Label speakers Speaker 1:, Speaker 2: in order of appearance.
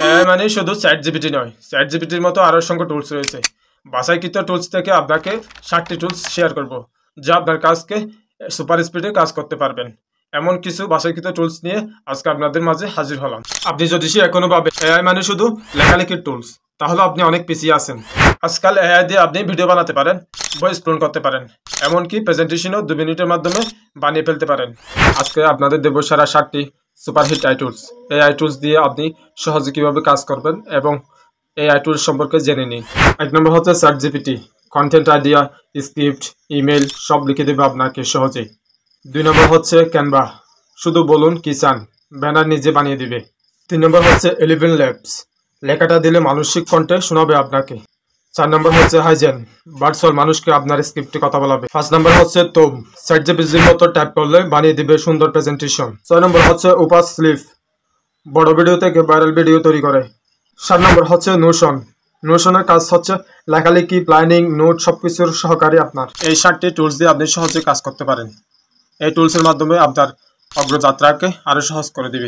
Speaker 1: AI মানে শুধু chat GPT নয়, চ্যাট জিপিটির মতো আরও অসংখ্য টুলস রয়েছে। বাছাইকৃত টুলস থেকে আপনাকে 7টি টুলস শেয়ার করব, যা আপনার কাজকে সুপার স্পিডে কাজ করতে পারবেন। এমন কিছু বাছাইকৃত টুলস নিয়ে আজকে আপনাদের মাঝে হাজির হলাম। আপনি যদি এখনো ভাবেন এআই মানে শুধু লেখালেখির টুলস, তাহলে আপনি অনেক পিছিয়ে আছেন। আজকাল এআই দিয়ে আপনি ভিডিও বানাতে পারেন, ভয়েস ক্লোন করতে পারেন, এমনকি প্রেজেন্টেশনও 2 মিনিটের মাধ্যমে বানিয়ে ফেলতে পারেন। আজকে আপনাদের দেব সেরা 7টি superhit AI tools. AI tools দিয়ে আপনি সহজে কীভাবে কাজ করবেন এবং এআই টুলস সম্পর্কে জেনে নিন। 1 নম্বর হচ্ছে chat GPT. Content idea, script, email সব লিখে দেবে আপনাকে সহজেই। 2 নম্বর হচ্ছে ক্যানভা। শুধু বলুন কি চান, ব্যানার নিজে বানিয়ে দিবে। 3 নম্বর হচ্ছে 11 ল্যাবস। লেখাটা দিলে মানসিক কণ্ঠে শোনাবে আপনাকে। 4 নম্বর হচ্ছে হাইজেন। ভার্চুয়াল মানুষকে আপনার স্ক্রিপ্টে কথা বলাবে। 5 নম্বর হচ্ছে তোম। চ্যাট জিপিটির মতো ট্যাপ করলে বানিয়ে দিবে সুন্দর প্রেজেন্টেশন। 6 নম্বর হচ্ছে ওপাস স্লিপ। বড় ভিডিও থেকে ভাইরাল ভিডিও তৈরি করে। 7 নম্বর হচ্ছে নোশন। নোশনের কাজ হচ্ছে লেখালেখি, প্ল্যানিং, নোট সবকিছুর সহকারী আপনার। এই 7টি টুলস দিয়ে আপনি সহজে কাজ করতে পারেন। এই টুলসের মাধ্যমে আপনার অগ্রযাত্রাকে আরো সহজ করে দিবে।